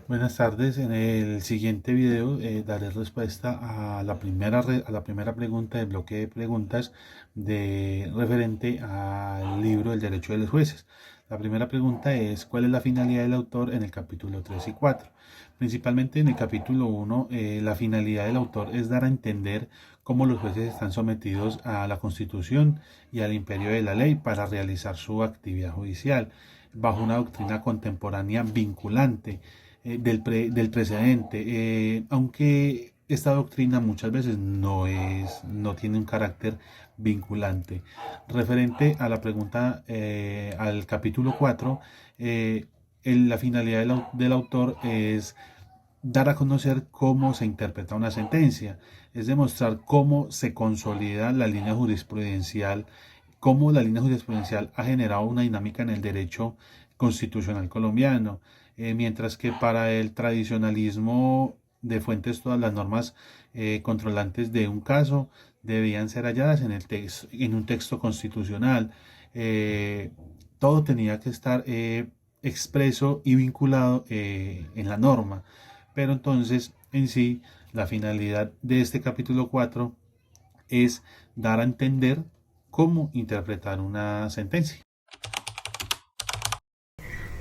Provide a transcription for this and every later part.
Buenas tardes. En el siguiente video daré respuesta a la primera pregunta del bloque de preguntas referente al libro El derecho de los jueces. La primera pregunta es: ¿cuál es la finalidad del autor en el capítulo 3 y 4? Principalmente en el capítulo 1, la finalidad del autor es dar a entender cómo los jueces están sometidos a la Constitución y al imperio de la ley para realizar su actividad judicial bajo una doctrina contemporánea vinculante del precedente, aunque esta doctrina muchas veces no tiene un carácter vinculante. Referente a la pregunta, al capítulo 4, la finalidad del autor es dar a conocer cómo se interpreta una sentencia, es demostrar cómo se consolida la línea jurisprudencial, cómo la línea jurisprudencial ha generado una dinámica en el derecho constitucional colombiano, mientras que para el tradicionalismo de fuentes todas las normas controlantes de un caso debían ser halladas en un texto constitucional. Eh, Todo tenía que estar expreso y vinculado en la norma. Pero entonces, en sí, la finalidad de este capítulo 4 es dar a entender cómo interpretar una sentencia.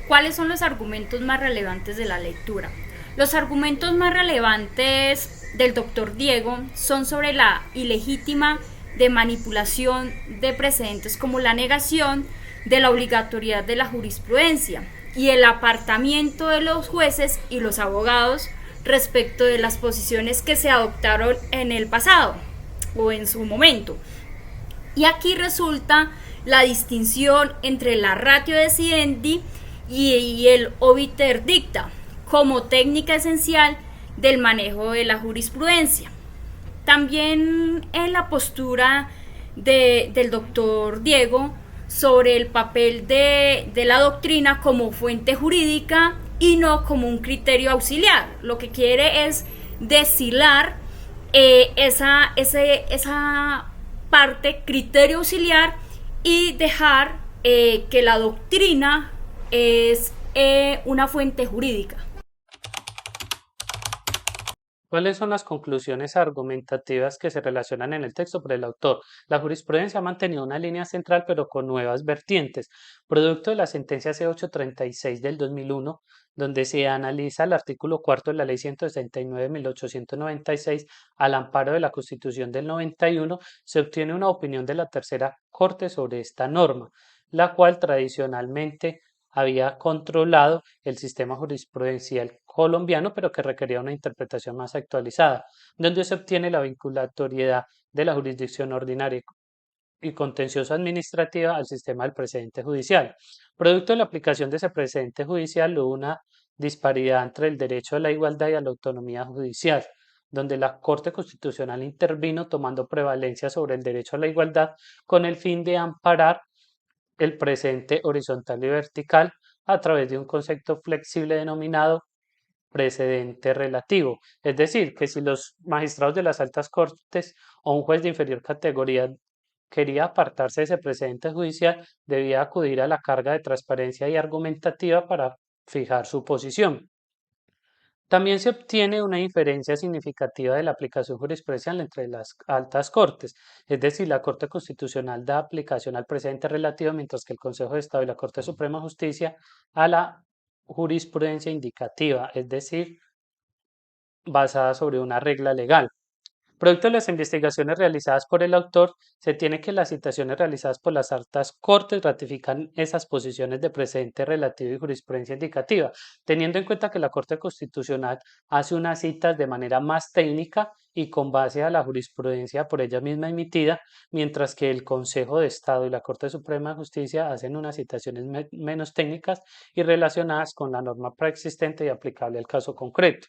¿Cuáles son los argumentos más relevantes de la lectura? Los argumentos más relevantes del doctor Diego son sobre la ilegítima de manipulación de precedentes como la negación de la obligatoriedad de la jurisprudencia y el apartamiento de los jueces y los abogados respecto de las posiciones que se adoptaron en el pasado o en su momento. Y aquí resulta la distinción entre la ratio decidendi y el obiter dicta como técnica esencial del manejo de la jurisprudencia. También en la postura del doctor Diego sobre el papel de la doctrina como fuente jurídica y no como un criterio auxiliar. Lo que quiere es deshilar esa parte criterio auxiliar y dejar que la doctrina es una fuente jurídica. ¿Cuáles son las conclusiones argumentativas que se relacionan en el texto por el autor? La jurisprudencia ha mantenido una línea central, pero con nuevas vertientes, producto de la sentencia C836 del 2001, donde se analiza el artículo cuarto de la Ley 169 de 1896 al amparo de la Constitución del 91, se obtiene una opinión de la Tercera Corte sobre esta norma, la cual tradicionalmente había controlado el sistema jurisprudencial colombiano, pero que requería una interpretación más actualizada, donde se obtiene la vinculatoriedad de la jurisdicción ordinaria y contencioso administrativa al sistema del precedente judicial. Producto de la aplicación de ese precedente judicial hubo una disparidad entre el derecho a la igualdad y a la autonomía judicial, donde la Corte Constitucional intervino tomando prevalencia sobre el derecho a la igualdad con el fin de amparar el presente horizontal y vertical a través de un concepto flexible denominado precedente relativo. Es decir, que si los magistrados de las altas cortes o un juez de inferior categoría quería apartarse de ese precedente judicial, debía acudir a la carga de transparencia y argumentativa para fijar su posición. También se obtiene una diferencia significativa de la aplicación jurisprudencial entre las altas cortes, es decir, la Corte Constitucional da aplicación al precedente relativo, mientras que el Consejo de Estado y la Corte Suprema de Justicia a la jurisprudencia indicativa, es decir, basada sobre una regla legal. Producto de las investigaciones realizadas por el autor, se tiene que las citaciones realizadas por las altas cortes ratifican esas posiciones de precedente relativo y jurisprudencia indicativa, teniendo en cuenta que la Corte Constitucional hace unas citas de manera más técnica y con base a la jurisprudencia por ella misma emitida, mientras que el Consejo de Estado y la Corte Suprema de Justicia hacen unas citaciones menos técnicas y relacionadas con la norma preexistente y aplicable al caso concreto.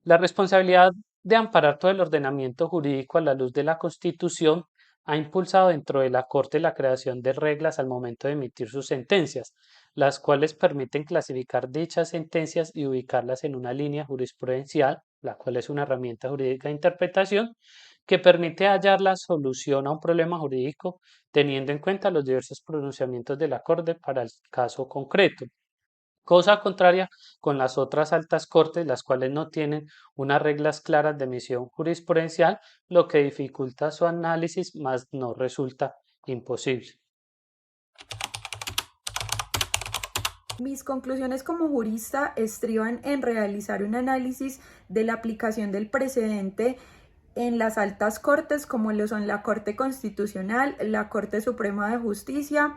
La responsabilidad de amparar todo el ordenamiento jurídico a la luz de la Constitución ha impulsado dentro de la Corte la creación de reglas al momento de emitir sus sentencias, las cuales permiten clasificar dichas sentencias y ubicarlas en una línea jurisprudencial, la cual es una herramienta jurídica de interpretación que permite hallar la solución a un problema jurídico teniendo en cuenta los diversos pronunciamientos de la Corte para el caso concreto. Cosa contraria con las otras altas cortes, las cuales no tienen unas reglas claras de emisión jurisprudencial, lo que dificulta su análisis, mas no resulta imposible. Mis conclusiones como jurista estriban en realizar un análisis de la aplicación del precedente en las altas cortes, como lo son la Corte Constitucional, la Corte Suprema de Justicia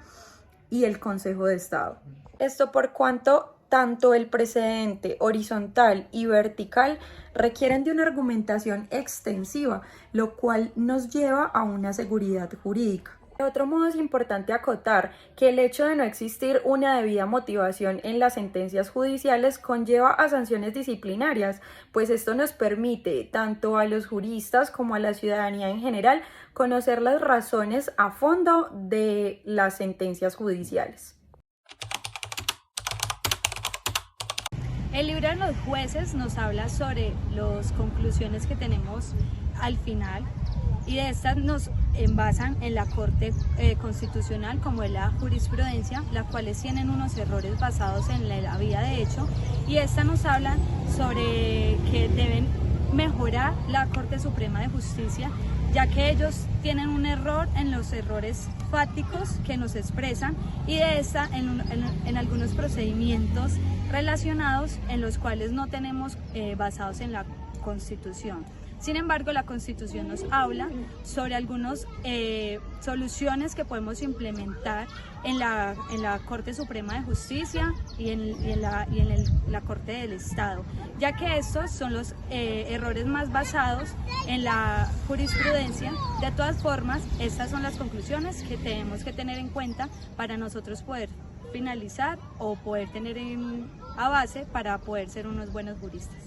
y el Consejo de Estado. Esto por cuanto tanto el precedente horizontal y vertical requieren de una argumentación extensiva, lo cual nos lleva a una seguridad jurídica. De otro modo, es importante acotar que el hecho de no existir una debida motivación en las sentencias judiciales conlleva a sanciones disciplinarias, pues esto nos permite, tanto a los juristas como a la ciudadanía en general, conocer las razones a fondo de las sentencias judiciales. El libro de los jueces nos habla sobre las conclusiones que tenemos al final, y de estas nos envasan en la Corte Constitucional, como es la jurisprudencia, las cuales tienen unos errores basados en la vía de hecho, y estas nos hablan sobre que deben mejorar la Corte Suprema de Justicia, ya que ellos tienen un error en los errores fácticos que nos expresan, y de esta en algunos procedimientos relacionados en los cuales no tenemos basados en la Constitución. Sin embargo, la Constitución nos habla sobre algunas soluciones que podemos implementar en la Corte Suprema de Justicia y en la Corte del Estado, ya que estos son los errores más basados en la jurisprudencia. De todas formas, estas son las conclusiones que tenemos que tener en cuenta para nosotros poder finalizar o poder tener a base para poder ser unos buenos juristas.